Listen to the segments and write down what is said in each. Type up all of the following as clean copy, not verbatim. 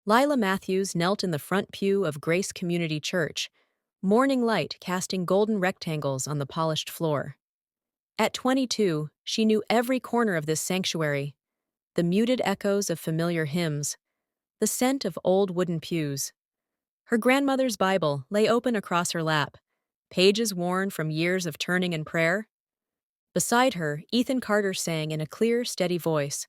Lila Matthews knelt in the front pew of Grace Community Church, morning light casting golden rectangles on the polished floor. At 22, she knew every corner of this sanctuary, the muted echoes of familiar hymns, the scent of old wooden pews. Her grandmother's Bible lay open across her lap, pages worn from years of turning and prayer. Beside her, Ethan Carter sang in a clear, steady voice.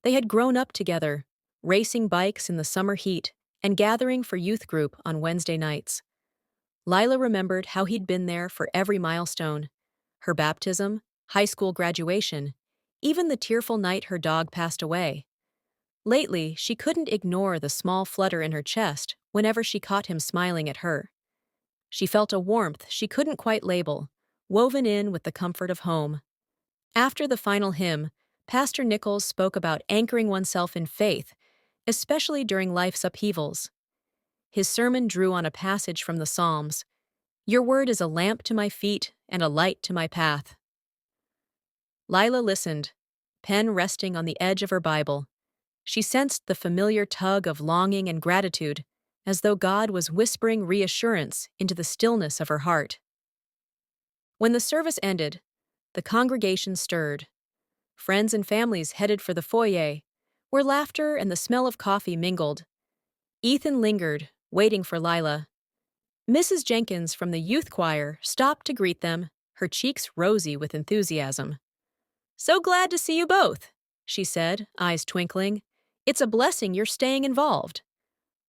They had grown up together, racing bikes in the summer heat and gathering for youth group on Wednesday nights. Lila remembered how he'd been there for every milestone: her baptism, high school graduation, even the tearful night her dog passed away. Lately, she couldn't ignore the small flutter in her chest whenever she caught him smiling at her. She felt a warmth she couldn't quite label, woven in with the comfort of home. After the final hymn, Pastor Nichols spoke about anchoring oneself in faith, especially during life's upheavals. His sermon drew on a passage from the Psalms: "Your word is a lamp to my feet and a light to my path." Lila listened, pen resting on the edge of her Bible. She sensed the familiar tug of longing and gratitude, as though God was whispering reassurance into the stillness of her heart. When the service ended, the congregation stirred. Friends and families headed for the foyer, where laughter and the smell of coffee mingled. Ethan lingered, waiting for Lila. Mrs. Jenkins from the youth choir stopped to greet them, her cheeks rosy with enthusiasm. "So glad to see you both," she said, eyes twinkling. "It's a blessing you're staying involved."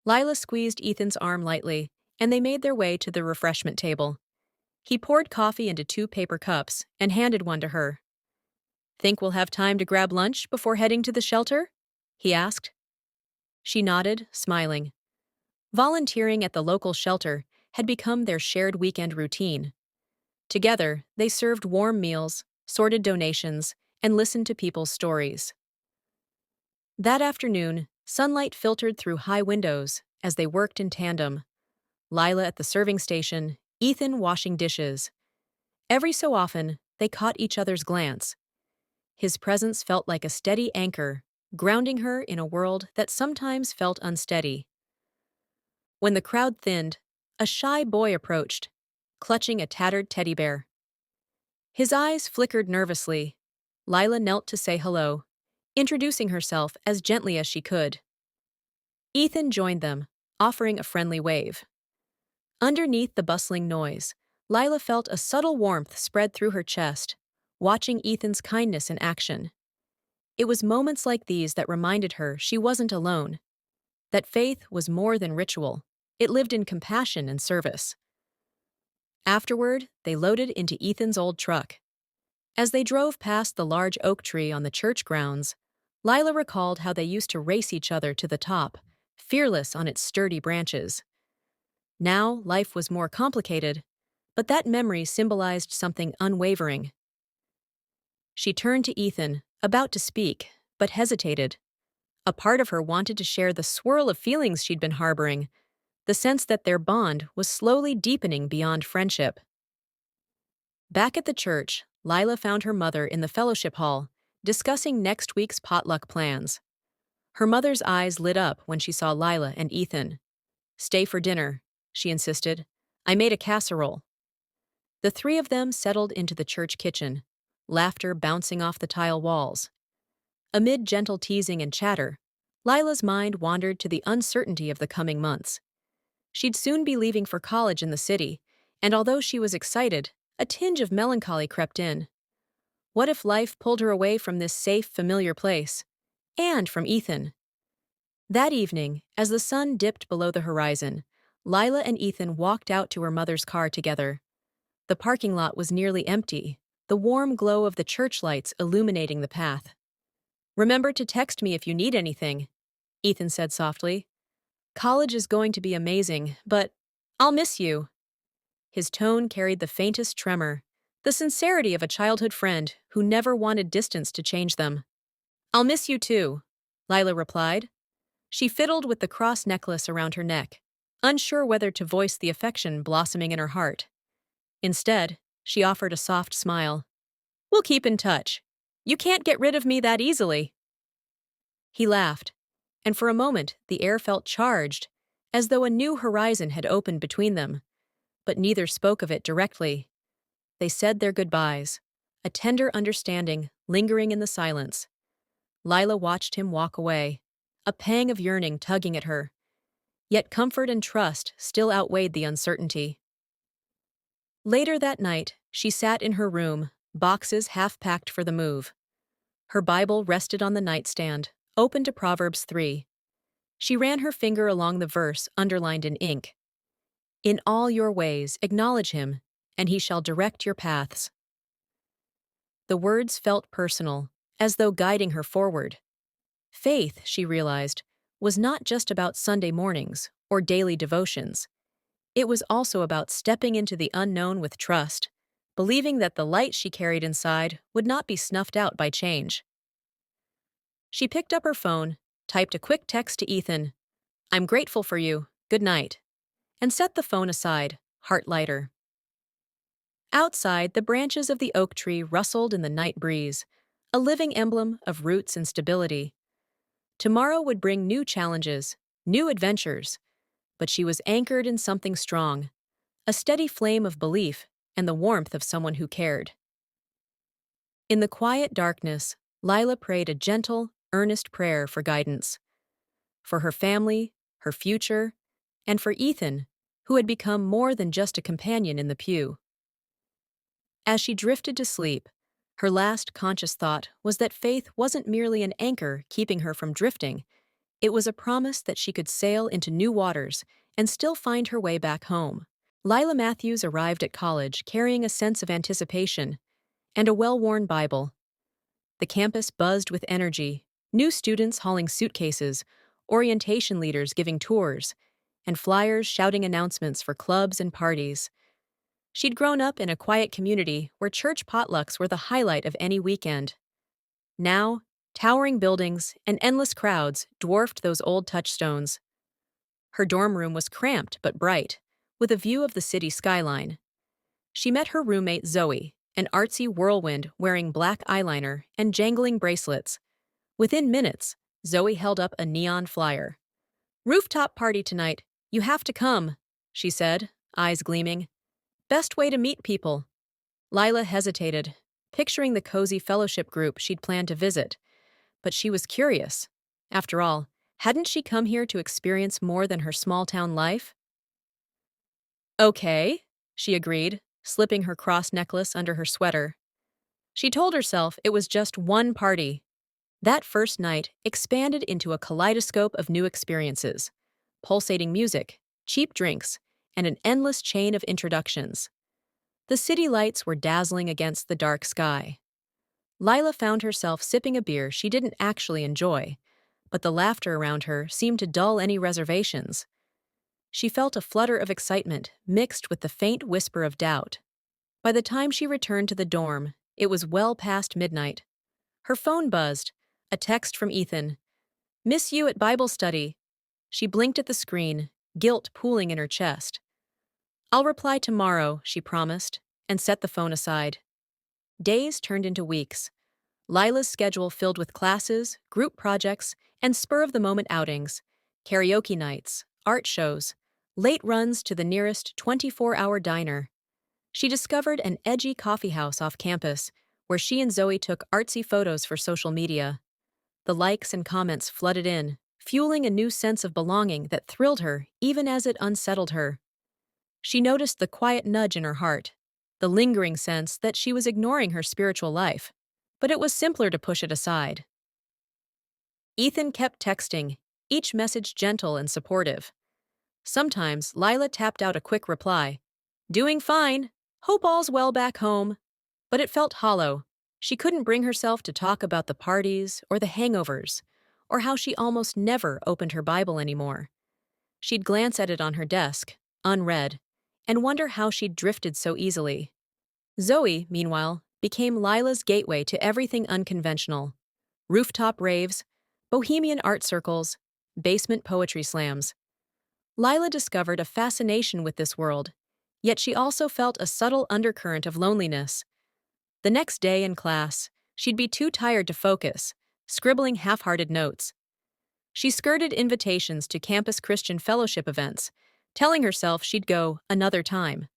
Lila squeezed Ethan's arm lightly, and they made their way to the refreshment table. He poured coffee into 2 paper cups and handed one to her. "Think we'll have time to grab lunch before heading to the shelter?" he asked. She nodded, smiling. Volunteering at the local shelter had become their shared weekend routine. Together, they served warm meals, sorted donations, and listened to people's stories. That afternoon, sunlight filtered through high windows as they worked in tandem. Lila at the serving station, Ethan washing dishes. Every so often, they caught each other's glance. His presence felt like a steady anchor, grounding her in a world that sometimes felt unsteady. When the crowd thinned, a shy boy approached, clutching a tattered teddy bear. His eyes flickered nervously. Lila knelt to say hello, introducing herself as gently as she could. Ethan joined them, offering a friendly wave. Underneath the bustling noise, Lila felt a subtle warmth spread through her chest, watching Ethan's kindness in action. It was moments like these that reminded her she wasn't alone, that faith was more than ritual. It lived in compassion and service. Afterward, they loaded into Ethan's old truck. As they drove past the large oak tree on the church grounds, Lila recalled how they used to race each other to the top, fearless on its sturdy branches. Now, life was more complicated, but that memory symbolized something unwavering. She turned to Ethan, about to speak, but hesitated. A part of her wanted to share the swirl of feelings she'd been harboring, the sense that their bond was slowly deepening beyond friendship. Back at the church, Lila found her mother in the fellowship hall, discussing next week's potluck plans. Her mother's eyes lit up when she saw Lila and Ethan. "Stay for dinner," she insisted. "I made a casserole." The 3 of them settled into the church kitchen, laughter bouncing off the tile walls. Amid gentle teasing and chatter, Lila's mind wandered to the uncertainty of the coming months. She'd soon be leaving for college in the city, and although she was excited, a tinge of melancholy crept in. What if life pulled her away from this safe, familiar place? And from Ethan. That evening, as the sun dipped below the horizon, Lila and Ethan walked out to her mother's car together. The parking lot was nearly empty, the warm glow of the church lights illuminating the path. "Remember to text me if you need anything," Ethan said softly. "College is going to be amazing, but I'll miss you." His tone carried the faintest tremor, the sincerity of a childhood friend who never wanted distance to change them. "I'll miss you too," Lila replied. She fiddled with the cross necklace around her neck, unsure whether to voice the affection blossoming in her heart. Instead, she offered a soft smile. "We'll keep in touch. You can't get rid of me that easily." He laughed. and for a moment the air felt charged, as though a new horizon had opened between them. But neither spoke of it directly. They said their goodbyes, a tender understanding lingering in the silence. Lila watched him walk away, a pang of yearning tugging at her. Yet comfort and trust still outweighed the uncertainty. Later that night, she sat in her room, boxes half packed for the move. Her Bible rested on the nightstand, open to Proverbs 3. She ran her finger along the verse underlined in ink. In all your ways acknowledge him, and he shall direct your paths. The words felt personal, as though guiding her forward. Faith, she realized, was not just about Sunday mornings or daily devotions. It was also about stepping into the unknown with trust, believing that the light she carried inside would not be snuffed out by change. She picked up her phone, typed a quick text to Ethan, "I'm grateful for you, good night," and set the phone aside, heart lighter. Outside, the branches of the oak tree rustled in the night breeze, a living emblem of roots and stability. Tomorrow would bring new challenges, new adventures, but she was anchored in something strong, a steady flame of belief and the warmth of someone who cared. In the quiet darkness, Lila prayed a gentle, earnest prayer for guidance. For her family, her future, and for Ethan, who had become more than just a companion in the pew. As she drifted to sleep, her last conscious thought was that faith wasn't merely an anchor keeping her from drifting. It was a promise that she could sail into new waters and still find her way back home. Lila Matthews arrived at college carrying a sense of anticipation and a well-worn Bible. The campus buzzed with energy, new students hauling suitcases, orientation leaders giving tours, and flyers shouting announcements for clubs and parties. She'd grown up in a quiet community where church potlucks were the highlight of any weekend. Now, towering buildings and endless crowds dwarfed those old touchstones. Her dorm room was cramped but bright, with a view of the city skyline. She met her roommate Zoe, an artsy whirlwind wearing black eyeliner and jangling bracelets. Within minutes, Zoe held up a neon flyer. "Rooftop party tonight. You have to come," she said, eyes gleaming. "Best way to meet people." Lila hesitated, picturing the cozy fellowship group she'd planned to visit. But she was curious. After all, hadn't she come here to experience more than her small-town life? "Okay," she agreed, slipping her cross necklace under her sweater. She told herself it was just one party. That first night expanded into a kaleidoscope of new experiences: pulsating music, cheap drinks, and an endless chain of introductions. The city lights were dazzling against the dark sky. Lila found herself sipping a beer she didn't actually enjoy, but the laughter around her seemed to dull any reservations. She felt a flutter of excitement mixed with the faint whisper of doubt. By the time she returned to the dorm, it was well past midnight. Her phone buzzed, a text from Ethan. "Miss you at Bible study." She blinked at the screen, guilt pooling in her chest. "I'll reply tomorrow," she promised, and set the phone aside. Days turned into weeks. Lila's schedule filled with classes, group projects, and spur-of-the-moment outings, karaoke nights, art shows, late runs to the nearest 24-hour diner. She discovered an edgy coffee house off campus, where she and Zoe took artsy photos for social media. The likes and comments flooded in, fueling a new sense of belonging that thrilled her even as it unsettled her. She noticed the quiet nudge in her heart, the lingering sense that she was ignoring her spiritual life, but it was simpler to push it aside. Ethan kept texting, each message gentle and supportive. Sometimes Lila tapped out a quick reply, "Doing fine. Hope all's well back home." But it felt hollow. She couldn't bring herself to talk about the parties or the hangovers, or how she almost never opened her Bible anymore. She'd glance at it on her desk, unread, and wonder how she'd drifted so easily. Zoe, meanwhile, became Lila's gateway to everything unconventional: rooftop raves, bohemian art circles, basement poetry slams. Lila discovered a fascination with this world, yet she also felt a subtle undercurrent of loneliness. The next day in class, she'd be too tired to focus, scribbling half-hearted notes. She skirted invitations to campus Christian fellowship events, telling herself she'd go another time.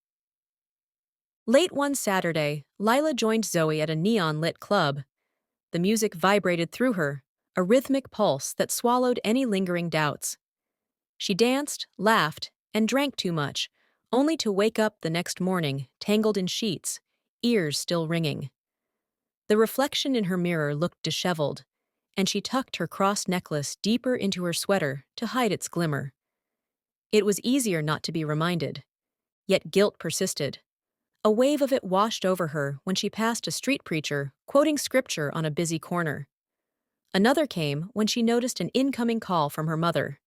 Late one Saturday, Lila joined Zoe at a neon-lit club. The music vibrated through her, a rhythmic pulse that swallowed any lingering doubts. She danced, laughed, and drank too much, only to wake up the next morning tangled in sheets, ears still ringing. The reflection in her mirror looked disheveled, and she tucked her cross necklace deeper into her sweater to hide its glimmer. It was easier not to be reminded, yet guilt persisted. A wave of it washed over her when she passed a street preacher quoting scripture on a busy corner. Another came when she noticed an incoming call from her mother,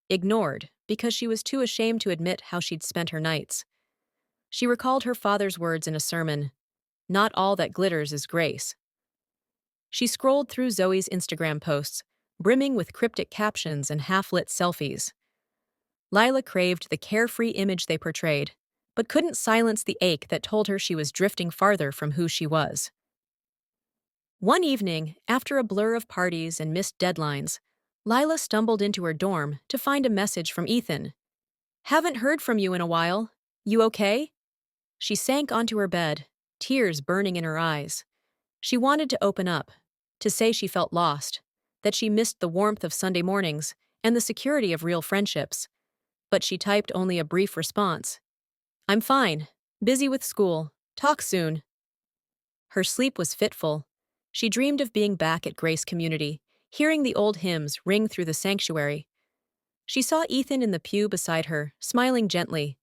ignored because she was too ashamed to admit how she'd spent her nights. She recalled her father's words in a sermon, "Not all that glitters is grace." She scrolled through Zoe's Instagram posts, brimming with cryptic captions and half-lit selfies. Lila craved the carefree image they portrayed, but couldn't silence the ache that told her she was drifting farther from who she was. One evening, after a blur of parties and missed deadlines, Lila stumbled into her dorm to find a message from Ethan. "Haven't heard from you in a while. You okay?" She sank onto her bed, tears burning in her eyes. She wanted to open up, to say she felt lost, that she missed the warmth of Sunday mornings and the security of real friendships. But she typed only a brief response. "I'm fine. Busy with school. Talk soon." Her sleep was fitful. She dreamed of being back at Grace Community, hearing the old hymns ring through the sanctuary. She saw Ethan in the pew beside her, smiling gently.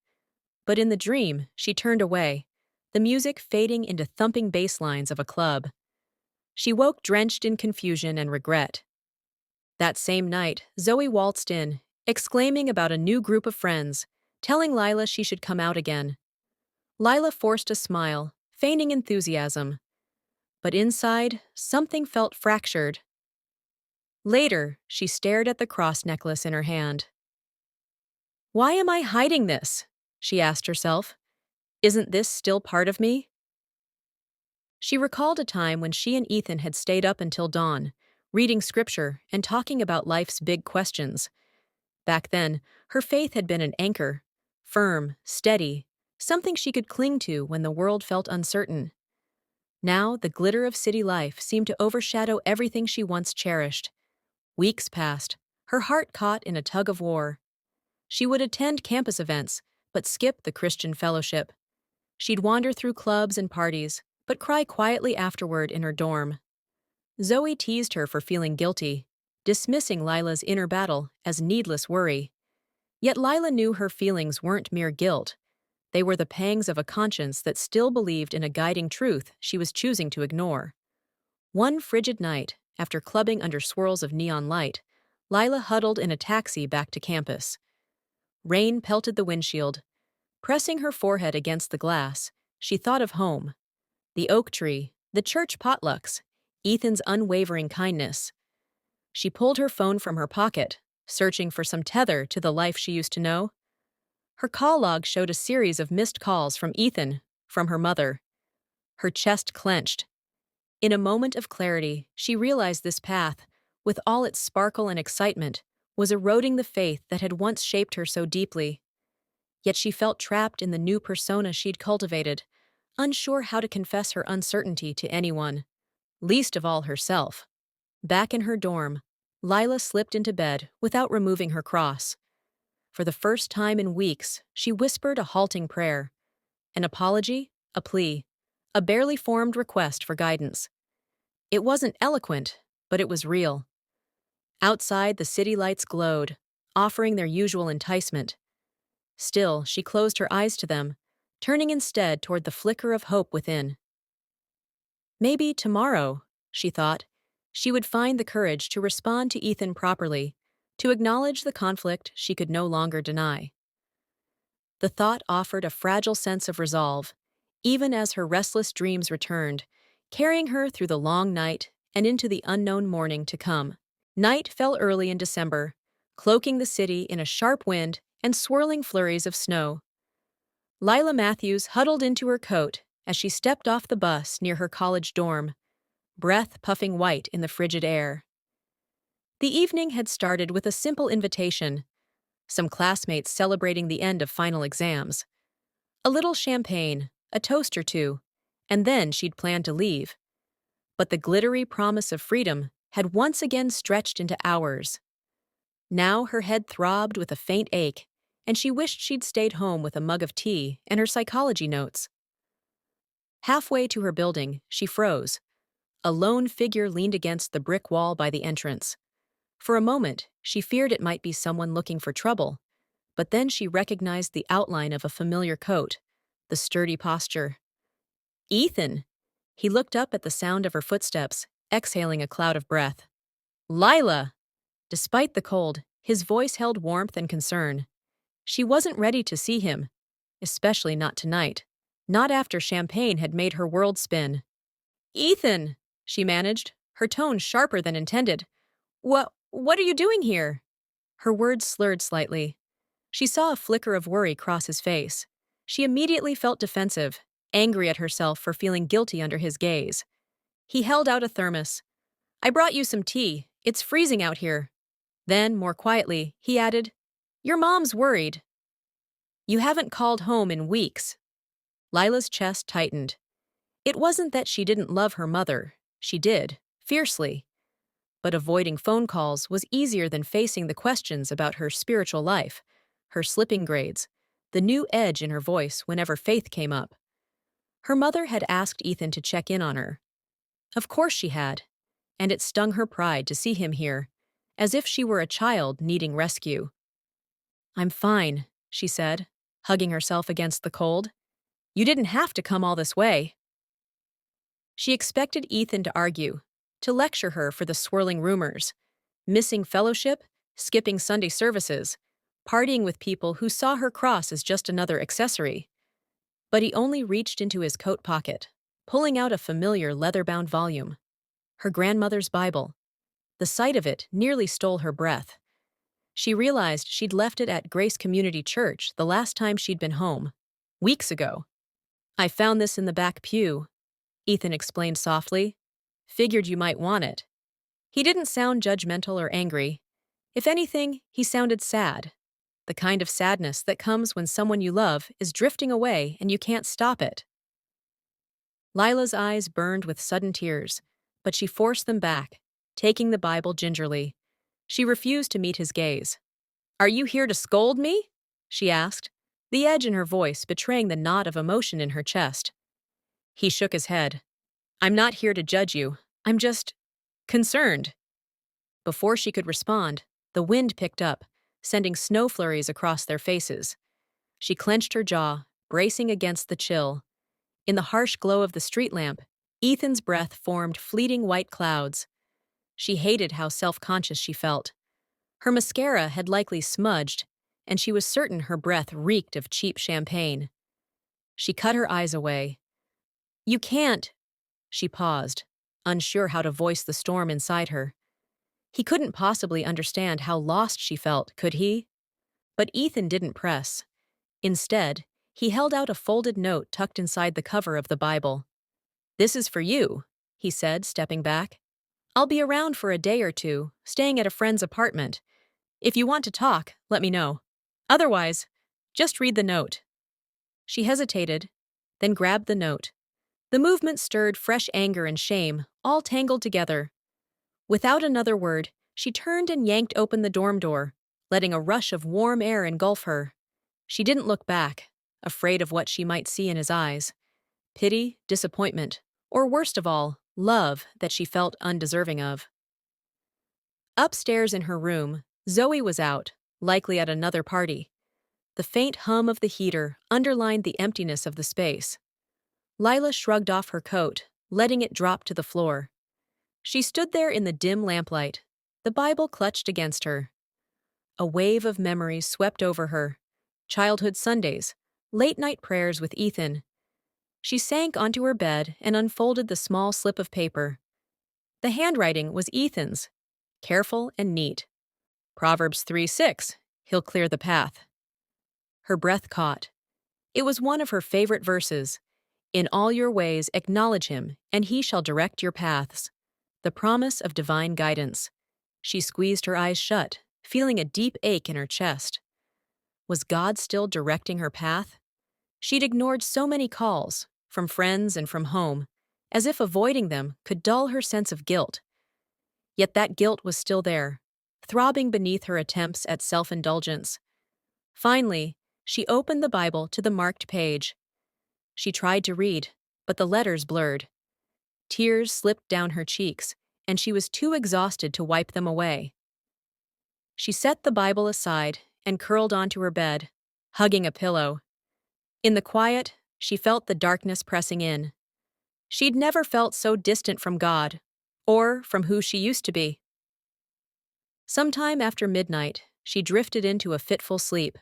But in the dream, she turned away, the music fading into thumping bass lines of a club. She woke drenched in confusion and regret. That same night, Zoe waltzed in, exclaiming about a new group of friends, telling Lila she should come out again. Lila forced a smile, feigning enthusiasm. But inside, something felt fractured. Later, she stared at the cross necklace in her hand. "Why am I hiding this?" she asked herself. "Isn't this still part of me?" She recalled a time when she and Ethan had stayed up until dawn, reading scripture and talking about life's big questions. Back then, her faith had been an anchor, firm, steady, something she could cling to when the world felt uncertain. Now, the glitter of city life seemed to overshadow everything she once cherished. Weeks passed, her heart caught in a tug of war. She would attend campus events, but skip the Christian fellowship. She'd wander through clubs and parties, but cry quietly afterward in her dorm. Zoe teased her for feeling guilty, dismissing Lila's inner battle as needless worry. Yet Lila knew her feelings weren't mere guilt. They were the pangs of a conscience that still believed in a guiding truth she was choosing to ignore. One frigid night, after clubbing under swirls of neon light, Lila huddled in a taxi back to campus. Rain pelted the windshield. Pressing her forehead against the glass, she thought of home. The oak tree, the church potlucks, Ethan's unwavering kindness. She pulled her phone from her pocket, searching for some tether to the life she used to know. Her call log showed a series of missed calls from Ethan, from her mother. Her chest clenched. In a moment of clarity, she realized this path, with all its sparkle and excitement, was eroding the faith that had once shaped her so deeply. Yet she felt trapped in the new persona she'd cultivated, unsure how to confess her uncertainty to anyone, least of all herself. Back in her dorm, Lila slipped into bed without removing her cross. For the first time in weeks, she whispered a halting prayer. An apology, a plea, a barely formed request for guidance. It wasn't eloquent, but it was real. Outside, the city lights glowed, offering their usual enticement. Still, she closed her eyes to them, turning instead toward the flicker of hope within. Maybe tomorrow, she thought, she would find the courage to respond to Ethan properly, to acknowledge the conflict she could no longer deny. The thought offered a fragile sense of resolve, even as her restless dreams returned, carrying her through the long night and into the unknown morning to come. Night fell early in December, cloaking the city in a sharp wind and swirling flurries of snow. Lila Matthews huddled into her coat as she stepped off the bus near her college dorm, breath puffing white in the frigid air. The evening had started with a simple invitation, some classmates celebrating the end of final exams, a little champagne, a toast or two, and then she'd planned to leave. But the glittery promise of freedom had once again stretched into hours. Now her head throbbed with a faint ache, and she wished she'd stayed home with a mug of tea and her psychology notes. Halfway to her building, she froze. A lone figure leaned against the brick wall by the entrance. For a moment, she feared it might be someone looking for trouble, but then she recognized the outline of a familiar coat, the sturdy posture. Ethan! He looked up at the sound of her footsteps, exhaling a cloud of breath. Lila! Despite the cold, his voice held warmth and concern. She wasn't ready to see him, especially not tonight, not after champagne had made her world spin. Ethan! She managed, her tone sharper than intended. What are you doing here? Her words slurred slightly. She saw a flicker of worry cross his face. She immediately felt defensive, angry at herself for feeling guilty under his gaze. He held out a thermos. I brought you some tea. It's freezing out here. Then, more quietly, he added, Your mom's worried. You haven't called home in weeks. Lila's chest tightened. It wasn't that she didn't love her mother. She did, fiercely. But avoiding phone calls was easier than facing the questions about her spiritual life, her slipping grades, the new edge in her voice whenever faith came up. Her mother had asked Ethan to check in on her. Of course she had, and it stung her pride to see him here, as if she were a child needing rescue. I'm fine, she said, hugging herself against the cold. You didn't have to come all this way. She expected Ethan to argue, to lecture her for the swirling rumors, missing fellowship, skipping Sunday services, partying with people who saw her cross as just another accessory. But he only reached into his coat pocket, pulling out a familiar leather-bound volume. Her grandmother's Bible. The sight of it nearly stole her breath. She realized she'd left it at Grace Community Church the last time she'd been home, weeks ago. I found this in the back pew, Ethan explained softly. Figured you might want it. He didn't sound judgmental or angry. If anything, he sounded sad. The kind of sadness that comes when someone you love is drifting away and you can't stop it. Lila's eyes burned with sudden tears, but she forced them back, taking the Bible gingerly. She refused to meet his gaze. Are you here to scold me? She asked, the edge in her voice betraying the knot of emotion in her chest. He shook his head. I'm not here to judge you. I'm just concerned. Before she could respond, the wind picked up, sending snow flurries across their faces. She clenched her jaw, bracing against the chill. In the harsh glow of the street lamp, Ethan's breath formed fleeting white clouds. She hated how self-conscious she felt. Her mascara had likely smudged, and she was certain her breath reeked of cheap champagne. She cut her eyes away. You can't. She paused, unsure how to voice the storm inside her. He couldn't possibly understand how lost she felt, could he? But Ethan didn't press. Instead, he held out a folded note tucked inside the cover of the Bible. This is for you, he said, stepping back. I'll be around for a day or two, staying at a friend's apartment. If you want to talk, let me know. Otherwise, just read the note. She hesitated, then grabbed the note. The movement stirred fresh anger and shame, all tangled together. Without another word, she turned and yanked open the dorm door, letting a rush of warm air engulf her. She didn't look back, afraid of what she might see in his eyes. Pity, disappointment, or worst of all, love that she felt undeserving of. Upstairs in her room, Zoe was out, likely at another party. The faint hum of the heater underlined the emptiness of the space. Lila shrugged off her coat, letting it drop to the floor. She stood there in the dim lamplight, the Bible clutched against her. A wave of memories swept over her. Childhood Sundays, late-night prayers with Ethan. She sank onto her bed and unfolded the small slip of paper. The handwriting was Ethan's, careful and neat. Proverbs 3:6, he'll clear the path. Her breath caught. It was one of her favorite verses. In all your ways acknowledge him, and he shall direct your paths. The promise of divine guidance. She squeezed her eyes shut, feeling a deep ache in her chest. Was God still directing her path? She'd ignored so many calls, from friends and from home, as if avoiding them could dull her sense of guilt. Yet that guilt was still there, throbbing beneath her attempts at self-indulgence. Finally, she opened the Bible to the marked page. She tried to read, but the letters blurred. Tears slipped down her cheeks, and she was too exhausted to wipe them away. She set the Bible aside and curled onto her bed, hugging a pillow. In the quiet, she felt the darkness pressing in. She'd never felt so distant from God, or from who she used to be. Sometime after midnight, she drifted into a fitful sleep.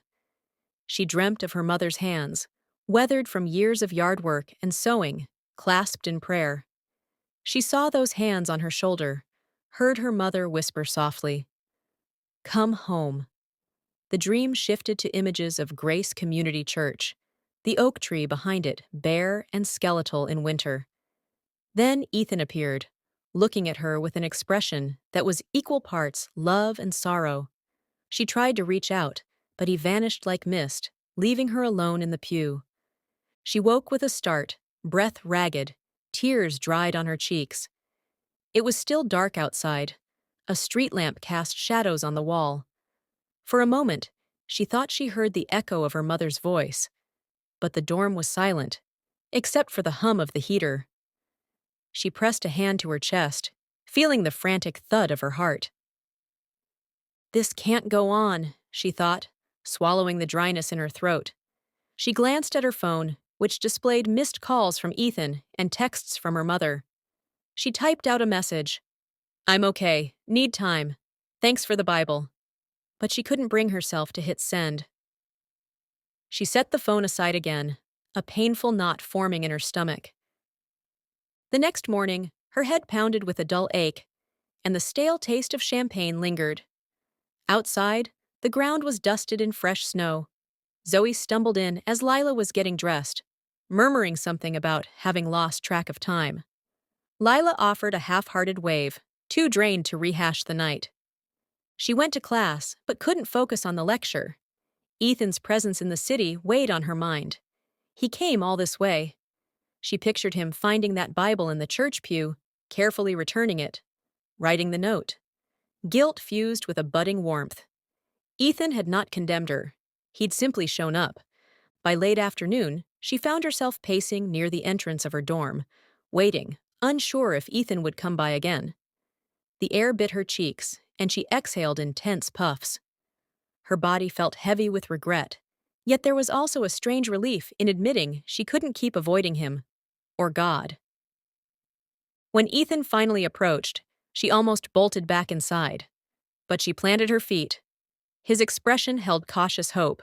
She dreamt of her mother's hands, weathered from years of yard work and sewing, clasped in prayer. She saw those hands on her shoulder, heard her mother whisper softly, "Come home." The dream shifted to images of Grace Community Church, the oak tree behind it bare and skeletal in winter. Then Ethan appeared, looking at her with an expression that was equal parts love and sorrow. She tried to reach out, but he vanished like mist, leaving her alone in the pew. She woke with a start, breath ragged, tears dried on her cheeks. It was still dark outside. A street lamp cast shadows on the wall. For a moment, she thought she heard the echo of her mother's voice, but the dorm was silent, except for the hum of the heater. She pressed a hand to her chest, feeling the frantic thud of her heart. "This can't go on," she thought, swallowing the dryness in her throat. She glanced at her phone, which displayed missed calls from Ethan and texts from her mother. She typed out a message. "I'm okay. Need time. Thanks for the Bible." But she couldn't bring herself to hit send. She set the phone aside again, a painful knot forming in her stomach. The next morning, her head pounded with a dull ache, and the stale taste of champagne lingered. Outside, the ground was dusted in fresh snow. Zoe stumbled in as Lila was getting dressed, murmuring something about having lost track of time. Lila offered a half-hearted wave, too drained to rehash the night. She went to class, but couldn't focus on the lecture. Ethan's presence in the city weighed on her mind. He came all this way. She pictured him finding that Bible in the church pew, carefully returning it, writing the note. Guilt fused with a budding warmth. Ethan had not condemned her. He'd simply shown up. By late afternoon, she found herself pacing near the entrance of her dorm, waiting, unsure if Ethan would come by again. The air bit her cheeks, and she exhaled in tense puffs. Her body felt heavy with regret, yet there was also a strange relief in admitting she couldn't keep avoiding him, or God. When Ethan finally approached, she almost bolted back inside. But she planted her feet. His expression held cautious hope.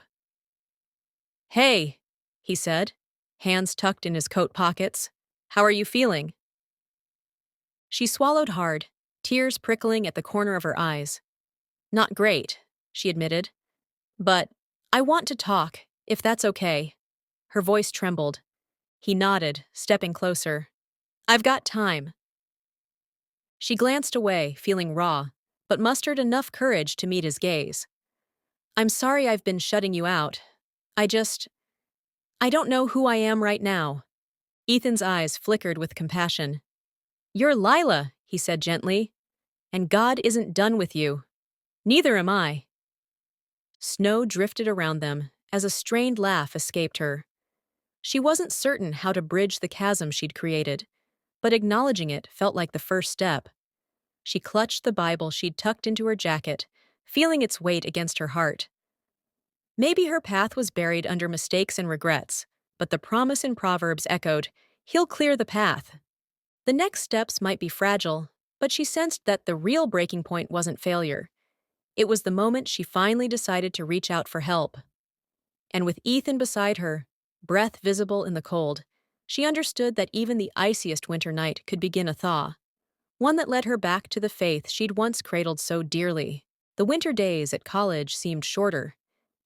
"Hey," he said, hands tucked in his coat pockets. "How are you feeling?" She swallowed hard, tears prickling at the corner of her eyes. "Not great," she admitted. "But I want to talk, if that's okay." Her voice trembled. He nodded, stepping closer. "I've got time." She glanced away, feeling raw, but mustered enough courage to meet his gaze. "I'm sorry I've been shutting you out. I don't know who I am right now." Ethan's eyes flickered with compassion. "You're Lila," he said gently, "and God isn't done with you. Neither am I." Snow drifted around them as a strained laugh escaped her. She wasn't certain how to bridge the chasm she'd created, but acknowledging it felt like the first step. She clutched the Bible she'd tucked into her jacket, feeling its weight against her heart. Maybe her path was buried under mistakes and regrets, but the promise in Proverbs echoed, "He'll clear the path." The next steps might be fragile, but she sensed that the real breaking point wasn't failure. It was the moment she finally decided to reach out for help. And with Ethan beside her, breath visible in the cold, she understood that even the iciest winter night could begin a thaw, one that led her back to the faith she'd once cradled so dearly. The winter days at college seemed shorter,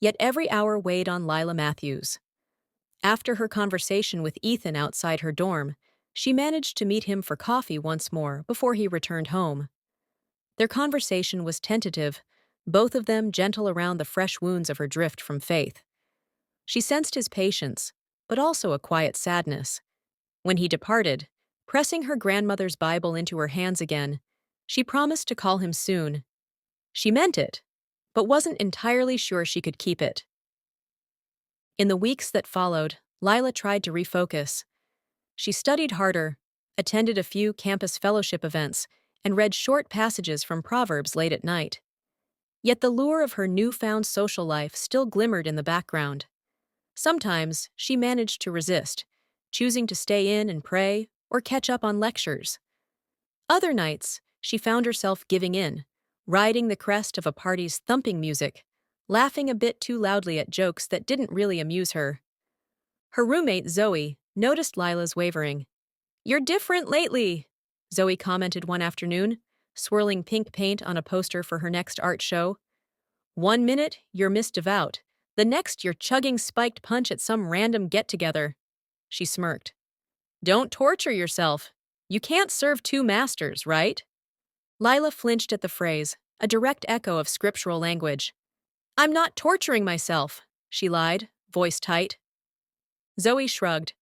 yet every hour weighed on Lila Matthews. After her conversation with Ethan outside her dorm, she managed to meet him for coffee once more before he returned home. Their conversation was tentative, both of them gentle around the fresh wounds of her drift from faith. She sensed his patience, but also a quiet sadness. When he departed, pressing her grandmother's Bible into her hands again, she promised to call him soon. She meant it, but wasn't entirely sure she could keep it. In the weeks that followed, Lila tried to refocus. She studied harder, attended a few campus fellowship events, and read short passages from Proverbs late at night. Yet the lure of her newfound social life still glimmered in the background. Sometimes she managed to resist, choosing to stay in and pray or catch up on lectures. Other nights, she found herself giving in, riding the crest of a party's thumping music, laughing a bit too loudly at jokes that didn't really amuse her. Her roommate, Zoe, noticed Lila's wavering. "You're different lately," Zoe commented one afternoon, swirling pink paint on a poster for her next art show. "One minute, you're Miss Devout. The next, you're chugging spiked punch at some random get-together." She smirked. "Don't torture yourself. You can't serve two masters, right?" Lila flinched at the phrase, a direct echo of scriptural language. "I'm not torturing myself," she lied, voice tight. Zoe shrugged.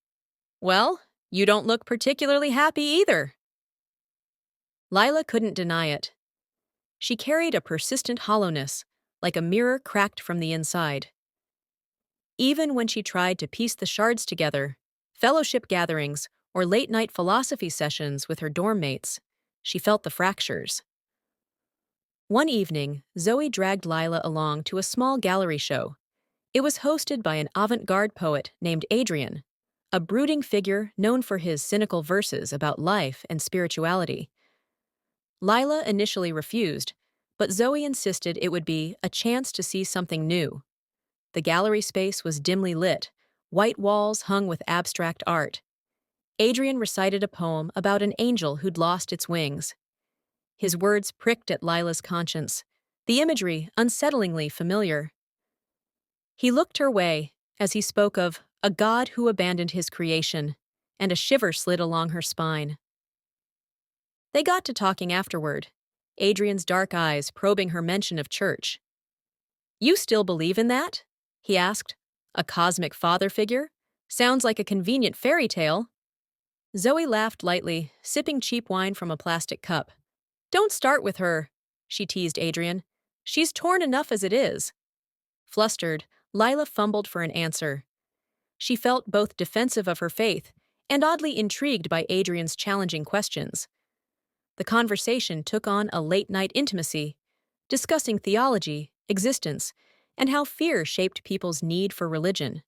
"Well, you don't look particularly happy either." Lila couldn't deny it. She carried a persistent hollowness, like a mirror cracked from the inside. Even when she tried to piece the shards together, fellowship gatherings, or late-night philosophy sessions with her dorm mates, she felt the fractures. One evening, Zoe dragged Lila along to a small gallery show. It was hosted by an avant-garde poet named Adrian, a brooding figure known for his cynical verses about life and spirituality. Lila initially refused, but Zoe insisted it would be a chance to see something new. The gallery space was dimly lit, white walls hung with abstract art. Adrian recited a poem about an angel who'd lost its wings. His words pricked at Lila's conscience, the imagery unsettlingly familiar. He looked her way as he spoke of a God who abandoned his creation, and a shiver slid along her spine. They got to talking afterward, Adrian's dark eyes probing her mention of church. "You still believe in that?" he asked. "A cosmic father figure? Sounds like a convenient fairy tale." Zoe laughed lightly, sipping cheap wine from a plastic cup. "Don't start with her," she teased Adrian. "She's torn enough as it is." Flustered, Lila fumbled for an answer. She felt both defensive of her faith and oddly intrigued by Adrian's challenging questions. The conversation took on a late-night intimacy, discussing theology, existence, and how fear shaped people's need for religion.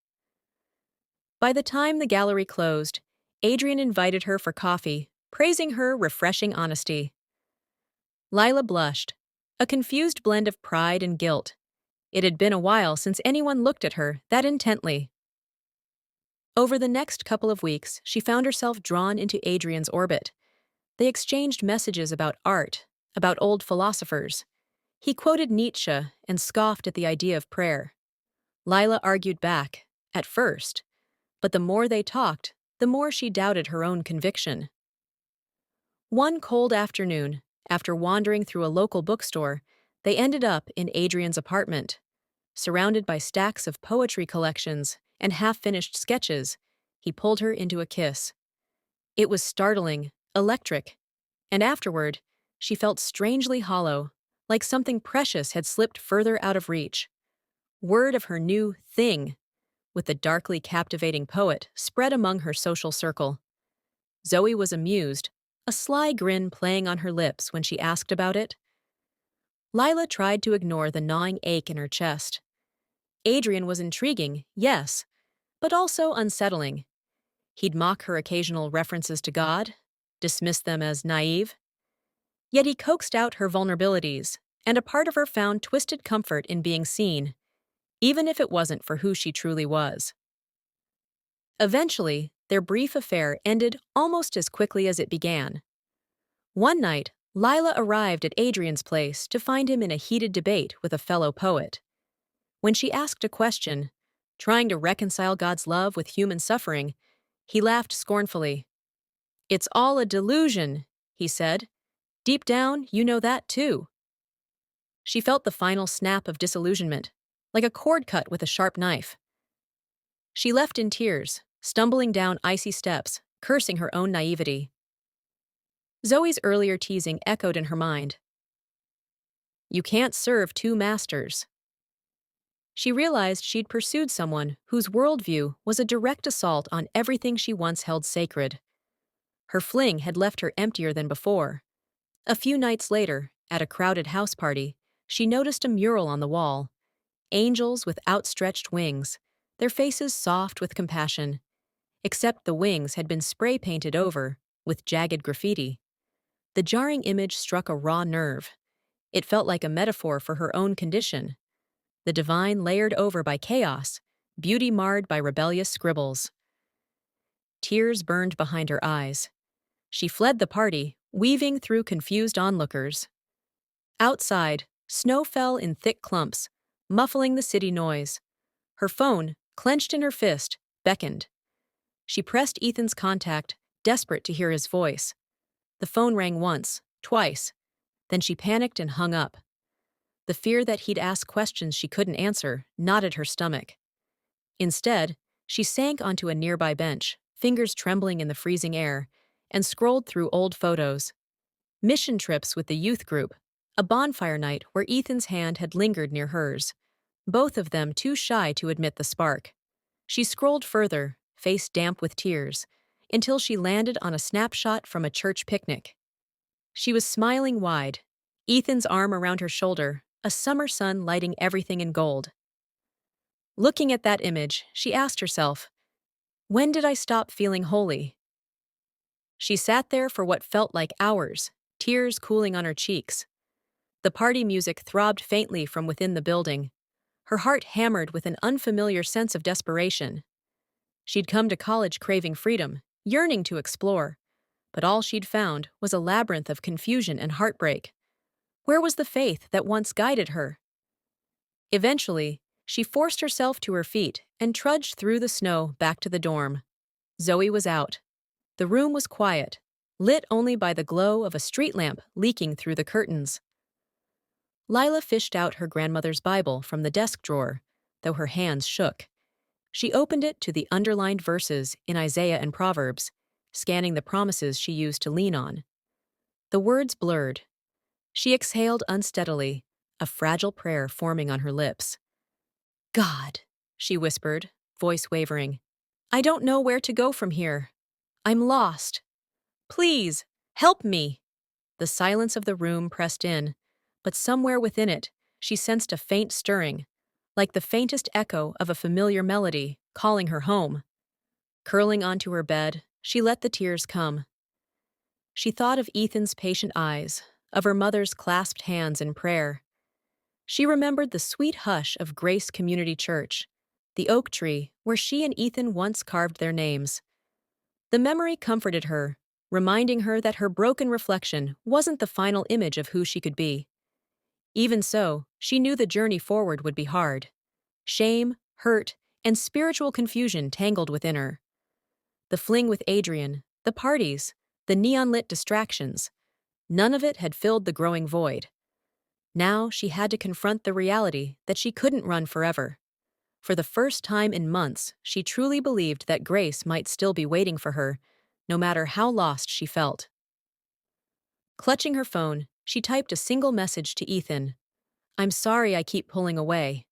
By the time the gallery closed, Adrian invited her for coffee, praising her refreshing honesty. Lila blushed, a confused blend of pride and guilt. It had been a while since anyone looked at her that intently. Over the next couple of weeks, she found herself drawn into Adrian's orbit. They exchanged messages about art, about old philosophers. He quoted Nietzsche and scoffed at the idea of prayer. Lila argued back, at first, but the more they talked, the more she doubted her own conviction. One cold afternoon, after wandering through a local bookstore, they ended up in Adrian's apartment. Surrounded by stacks of poetry collections and half-finished sketches, he pulled her into a kiss. It was startling, electric, and afterward, she felt strangely hollow, like something precious had slipped further out of reach. Word of her new thing, with the darkly captivating poet, spread among her social circle. Zoe was amused, a sly grin playing on her lips when she asked about it. Lila tried to ignore the gnawing ache in her chest. Adrian was intriguing, yes, but also unsettling. He'd mock her occasional references to God, dismiss them as naive. Yet he coaxed out her vulnerabilities, and a part of her found twisted comfort in being seen, even if it wasn't for who she truly was. Eventually, their brief affair ended almost as quickly as it began. One night, Lila arrived at Adrian's place to find him in a heated debate with a fellow poet. When she asked a question, trying to reconcile God's love with human suffering, he laughed scornfully. "It's all a delusion," he said. Deep down, you know that too. She felt the final snap of disillusionment, like a cord cut with a sharp knife. She left in tears, stumbling down icy steps, cursing her own naivety. Zoe's earlier teasing echoed in her mind. You can't serve two masters. She realized she'd pursued someone whose worldview was a direct assault on everything she once held sacred. Her fling had left her emptier than before. A few nights later, at a crowded house party, she noticed a mural on the wall. Angels with outstretched wings, their faces soft with compassion, except the wings had been spray-painted over, with jagged graffiti. The jarring image struck a raw nerve. It felt like a metaphor for her own condition. The divine layered over by chaos, beauty marred by rebellious scribbles. Tears burned behind her eyes. She fled the party, weaving through confused onlookers. Outside, snow fell in thick clumps, muffling the city noise. Her phone, clenched in her fist, beckoned. She pressed Ethan's contact, desperate to hear his voice. The phone rang once, twice. Then she panicked and hung up. The fear that he'd ask questions she couldn't answer knotted her stomach. Instead, she sank onto a nearby bench, fingers trembling in the freezing air, and scrolled through old photos. Mission trips with the youth group, a bonfire night where Ethan's hand had lingered near hers, both of them too shy to admit the spark. She scrolled further, face damp with tears, until she landed on a snapshot from a church picnic. She was smiling wide, Ethan's arm around her shoulder, a summer sun lighting everything in gold. Looking at that image, she asked herself, when did I stop feeling holy? She sat there for what felt like hours, tears cooling on her cheeks. The party music throbbed faintly from within the building. Her heart hammered with an unfamiliar sense of desperation. She'd come to college craving freedom, yearning to explore, but all she'd found was a labyrinth of confusion and heartbreak. Where was the faith that once guided her? Eventually, she forced herself to her feet and trudged through the snow back to the dorm. Zoe was out. The room was quiet, lit only by the glow of a street lamp leaking through the curtains. Lila fished out her grandmother's Bible from the desk drawer, though her hands shook. She opened it to the underlined verses in Isaiah and Proverbs, scanning the promises she used to lean on. The words blurred. She exhaled unsteadily, a fragile prayer forming on her lips. God, she whispered, voice wavering. I don't know where to go from here. I'm lost. Please, help me. The silence of the room pressed in, but somewhere within it, she sensed a faint stirring, like the faintest echo of a familiar melody calling her home. Curling onto her bed, she let the tears come. She thought of Ethan's patient eyes, of her mother's clasped hands in prayer. She remembered the sweet hush of Grace Community Church, the oak tree where she and Ethan once carved their names. The memory comforted her, reminding her that her broken reflection wasn't the final image of who she could be. Even so, she knew the journey forward would be hard. Shame, hurt, and spiritual confusion tangled within her. The fling with Adrian, the parties, the neon-lit distractions, none of it had filled the growing void. Now she had to confront the reality that she couldn't run forever. For the first time in months, she truly believed that Grace might still be waiting for her, no matter how lost she felt. Clutching her phone, she typed a single message to Ethan. I'm sorry I keep pulling away.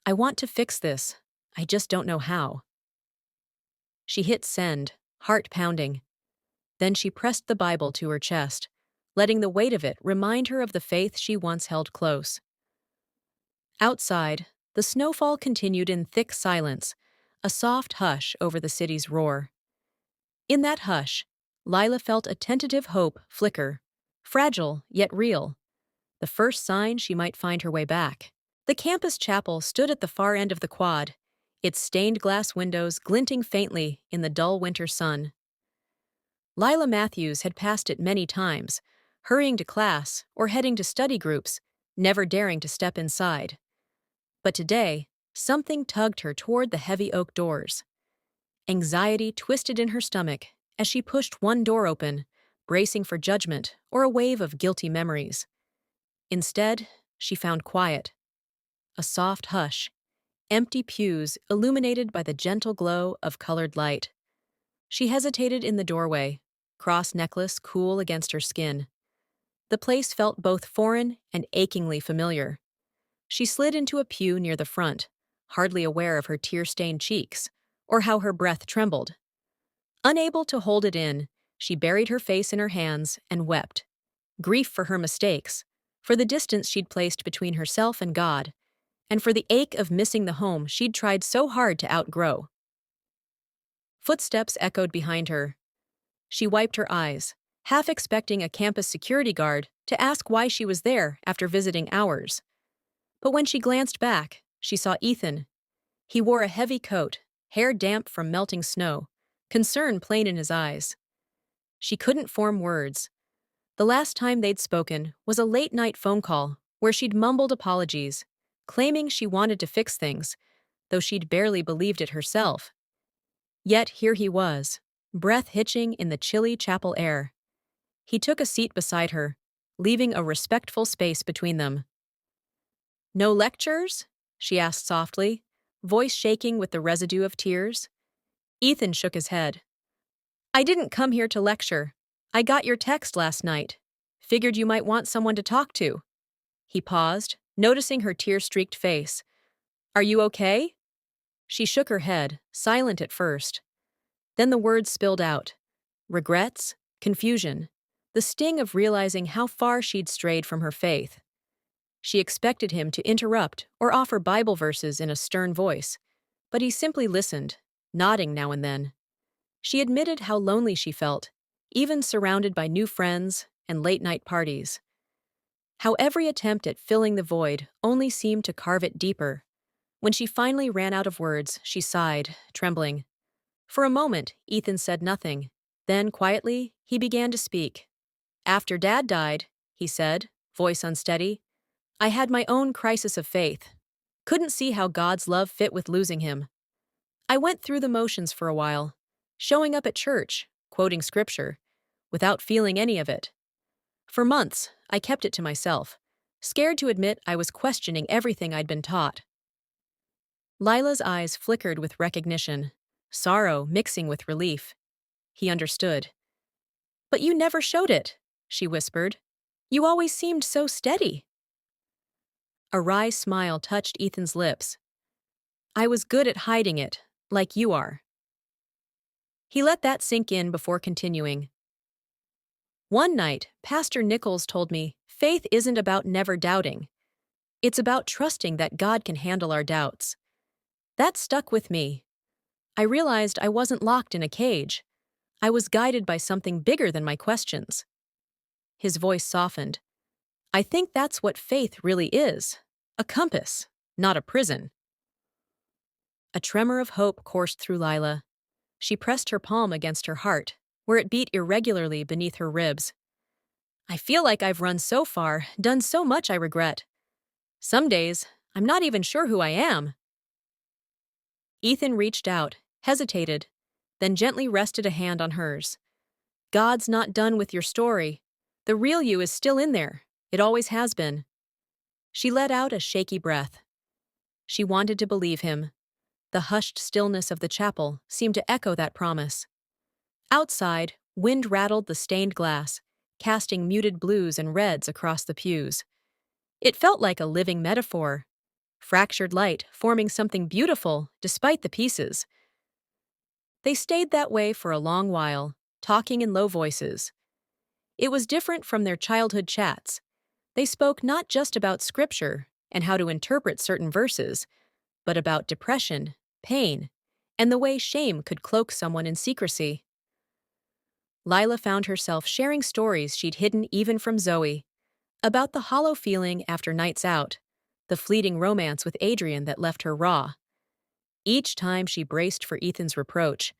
I want to fix this. I just don't know how. She hit send, heart pounding. Then she pressed the Bible to her chest, letting the weight of it remind her of the faith she once held close. Outside, the snowfall continued in thick silence, a soft hush over the city's roar. In that hush, Lila felt a tentative hope flicker, fragile yet real, the first sign she might find her way back. The campus chapel stood at the far end of the quad, its stained glass windows glinting faintly in the dull winter sun. Lila Matthews had passed it many times, hurrying to class or heading to study groups, never daring to step inside. But today, something tugged her toward the heavy oak doors. Anxiety twisted in her stomach as she pushed one door open, bracing for judgment or a wave of guilty memories. Instead, she found quiet, a soft hush, empty pews illuminated by the gentle glow of colored light. She hesitated in the doorway, cross necklace cool against her skin. The place felt both foreign and achingly familiar. She slid into a pew near the front, hardly aware of her tear-stained cheeks or how her breath trembled. Unable to hold it in, she buried her face in her hands and wept. Grief for her mistakes, for the distance she'd placed between herself and God, and for the ache of missing the home she'd tried so hard to outgrow. Footsteps echoed behind her. She wiped her eyes, half expecting a campus security guard to ask why she was there after visiting hours. But when she glanced back, she saw Ethan. He wore a heavy coat, hair damp from melting snow, concern plain in his eyes. She couldn't form words. The last time they'd spoken was a late-night phone call where she'd mumbled apologies, claiming she wanted to fix things, though she'd barely believed it herself. Yet here he was, breath hitching in the chilly chapel air. He took a seat beside her, leaving a respectful space between them. "No lectures?" she asked softly, voice shaking with the residue of tears. Ethan shook his head. "I didn't come here to lecture. I got your text last night. Figured you might want someone to talk to." He paused, noticing her tear-streaked face. "Are you okay?" She shook her head, silent at first. Then the words spilled out. Regrets, confusion, the sting of realizing how far she'd strayed from her faith. She expected him to interrupt or offer Bible verses in a stern voice, but he simply listened, nodding now and then. She admitted how lonely she felt, even surrounded by new friends and late-night parties. How every attempt at filling the void only seemed to carve it deeper. When she finally ran out of words, she sighed, trembling. For a moment, Ethan said nothing. Then, quietly, he began to speak. "After Dad died," he said, voice unsteady, "I had my own crisis of faith. Couldn't see how God's love fit with losing him. I went through the motions for a while, showing up at church, quoting scripture, without feeling any of it. For months, I kept it to myself, scared to admit I was questioning everything I'd been taught." Lila's eyes flickered with recognition, sorrow mixing with relief. He understood. "But you never showed it," she whispered. "You always seemed so steady." A wry smile touched Ethan's lips. "I was good at hiding it, like you are." He let that sink in before continuing. "One night, Pastor Nichols told me, faith isn't about never doubting. It's about trusting that God can handle our doubts. That stuck with me. I realized I wasn't locked in a cage. I was guided by something bigger than my questions." His voice softened. "I think that's what faith really is. A compass, not a prison." A tremor of hope coursed through Lila. She pressed her palm against her heart, where it beat irregularly beneath her ribs. "I feel like I've run so far, done so much I regret. Some days, I'm not even sure who I am." Ethan reached out, hesitated, then gently rested a hand on hers. "God's not done with your story. The real you is still in there. It always has been." She let out a shaky breath. She wanted to believe him. The hushed stillness of the chapel seemed to echo that promise. Outside, wind rattled the stained glass, casting muted blues and reds across the pews. It felt like a living metaphor. Fractured light forming something beautiful despite the pieces. They stayed that way for a long while, talking in low voices. It was different from their childhood chats. They spoke not just about scripture and how to interpret certain verses, but about depression, pain, and the way shame could cloak someone in secrecy. Lila found herself sharing stories she'd hidden even from Zoe, about the hollow feeling after nights out, the fleeting romance with Adrian that left her raw. Each time she braced for Ethan's reproach,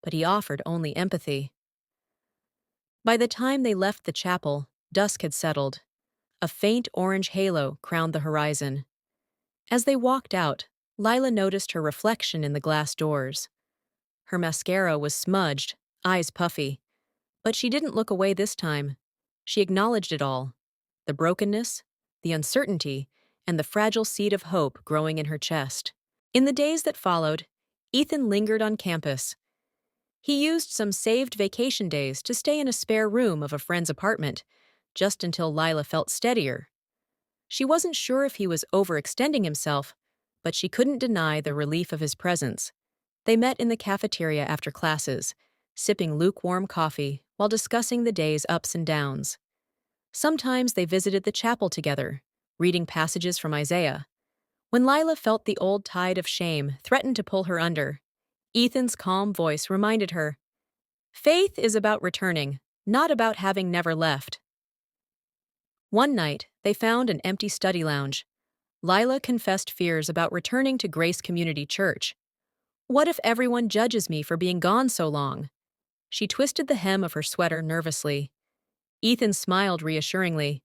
but he offered only empathy. By the time they left the chapel, dusk had settled. A faint orange halo crowned the horizon. As they walked out, Lila noticed her reflection in the glass doors. Her mascara was smudged, eyes puffy, But she didn't look away this time. She acknowledged it all: the brokenness, the uncertainty, and the fragile seed of hope growing in her chest. In the days that followed, Ethan lingered on campus. He used some saved vacation days to stay in a spare room of a friend's apartment, just until Lila felt steadier. She wasn't sure if he was overextending himself, but she couldn't deny the relief of his presence. They met in the cafeteria after classes, sipping lukewarm coffee while discussing the day's ups and downs. Sometimes they visited the chapel together, reading passages from Isaiah. When Lila felt the old tide of shame threaten to pull her under, Ethan's calm voice reminded her, "Faith is about returning, not about having never left." One night, they found an empty study lounge. Lila confessed fears about returning to Grace Community Church. "What if everyone judges me for being gone so long?" She twisted the hem of her sweater nervously. Ethan smiled reassuringly.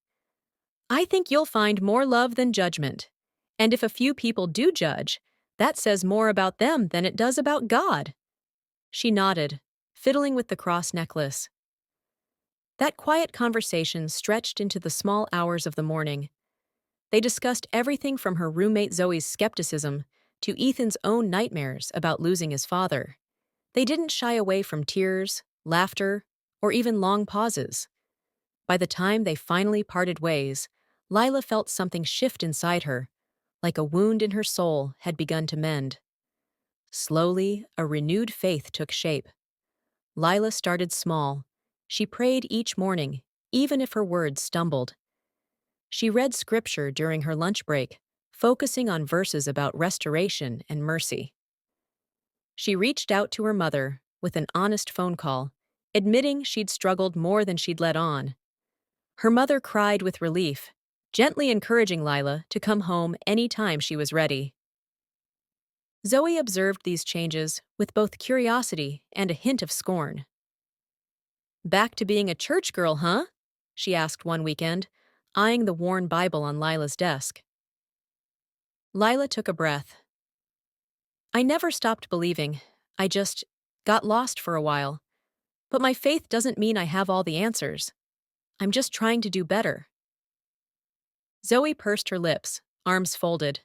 "I think you'll find more love than judgment. And if a few people do judge, that says more about them than it does about God." She nodded, fiddling with the cross necklace. That quiet conversation stretched into the small hours of the morning. They discussed everything from her roommate Zoe's skepticism to Ethan's own nightmares about losing his father. They didn't shy away from tears, laughter, or even long pauses. By the time they finally parted ways, Lila felt something shift inside her, like a wound in her soul had begun to mend. Slowly, a renewed faith took shape. Lila started small. She prayed each morning, even if her words stumbled. She read scripture during her lunch break, focusing on verses about restoration and mercy. She reached out to her mother with an honest phone call, admitting she'd struggled more than she'd let on. Her mother cried with relief, gently encouraging Lila to come home any time she was ready. Zoe observed these changes with both curiosity and a hint of scorn. "Back to being a church girl, huh?" she asked one weekend, eyeing the worn Bible on Lila's desk. Lila took a breath. "I never stopped believing. I just got lost for a while. But my faith doesn't mean I have all the answers. I'm just trying to do better." Zoe pursed her lips, arms folded.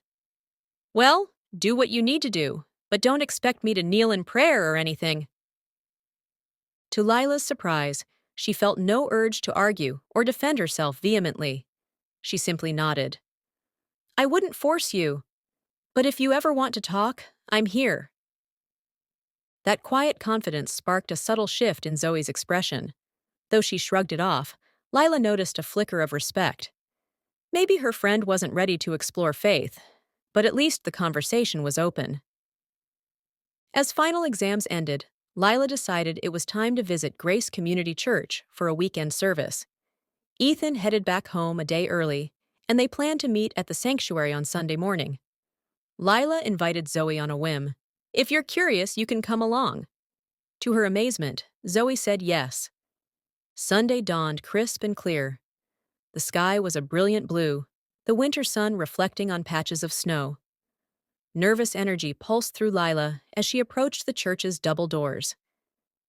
"Well, do what you need to do, but don't expect me to kneel in prayer or anything." To Lila's surprise, she felt no urge to argue or defend herself vehemently. She simply nodded. "I wouldn't force you, but if you ever want to talk, I'm here." That quiet confidence sparked a subtle shift in Zoe's expression. Though she shrugged it off, Lila noticed a flicker of respect. Maybe her friend wasn't ready to explore faith, but at least the conversation was open. As final exams ended, Lila decided it was time to visit Grace Community Church for a weekend service. Ethan headed back home a day early, and they planned to meet at the sanctuary on Sunday morning. Lila invited Zoe on a whim. "If you're curious, you can come along." To her amazement, Zoe said yes. Sunday dawned crisp and clear. The sky was a brilliant blue, the winter sun reflecting on patches of snow. Nervous energy pulsed through Lila as she approached the church's double doors.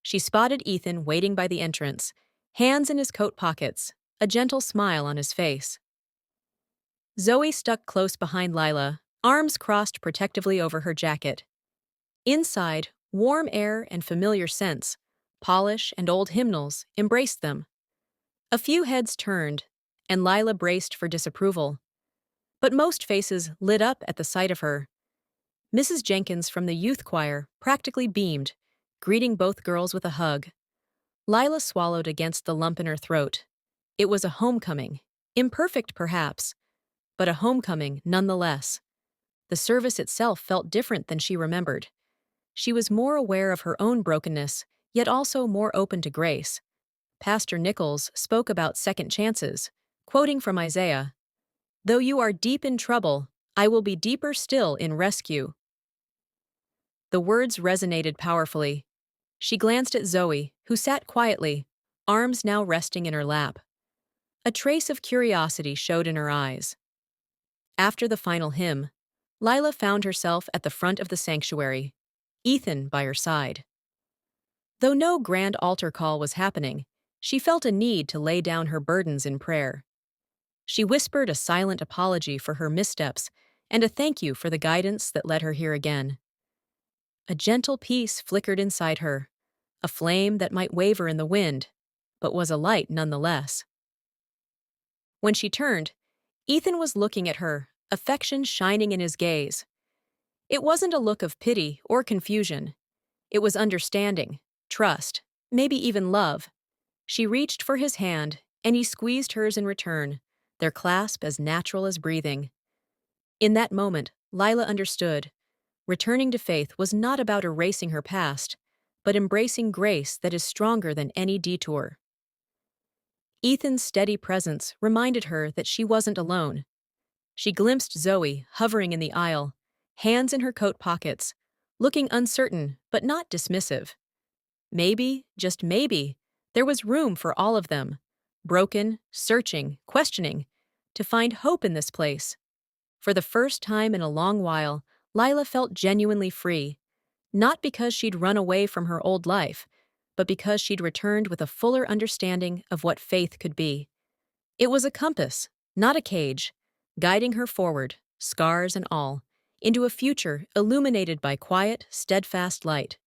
She spotted Ethan waiting by the entrance, hands in his coat pockets, a gentle smile on his face. Zoe stuck close behind Lila, arms crossed protectively over her jacket. Inside, warm air and familiar scents, polish and old hymnals, embraced them. A few heads turned, and Lila braced for disapproval. But most faces lit up at the sight of her. Mrs. Jenkins from the youth choir practically beamed, greeting both girls with a hug. Lila swallowed against the lump in her throat. It was a homecoming, imperfect perhaps, but a homecoming nonetheless. The service itself felt different than she remembered. She was more aware of her own brokenness, yet also more open to grace. Pastor Nichols spoke about second chances, quoting from Isaiah, "Though you are deep in trouble, I will be deeper still in rescue." The words resonated powerfully. She glanced at Zoe, who sat quietly, arms now resting in her lap. A trace of curiosity showed in her eyes. After the final hymn, Lila found herself at the front of the sanctuary, Ethan by her side. Though no grand altar call was happening, She felt a need to lay down her burdens in prayer. She whispered a silent apology for her missteps and a thank you for the guidance that led her here again. A gentle peace flickered inside her, a flame that might waver in the wind, but was a light nonetheless. When she turned, Ethan was looking at her, affection shining in his gaze. It wasn't a look of pity or confusion. It was understanding, trust, maybe even love. She reached for his hand, and he squeezed hers in return, their clasp as natural as breathing. In that moment, Lila understood. Returning to faith was not about erasing her past, but embracing grace that is stronger than any detour. Ethan's steady presence reminded her that she wasn't alone. She glimpsed Zoe hovering in the aisle, hands in her coat pockets, looking uncertain but not dismissive. Maybe, just maybe, there was room for all of them, broken, searching, questioning, to find hope in this place. For the first time in a long while, Lila felt genuinely free, not because she'd run away from her old life, but because she'd returned with a fuller understanding of what faith could be. It was a compass, not a cage, guiding her forward, scars and all, into a future illuminated by quiet, steadfast light.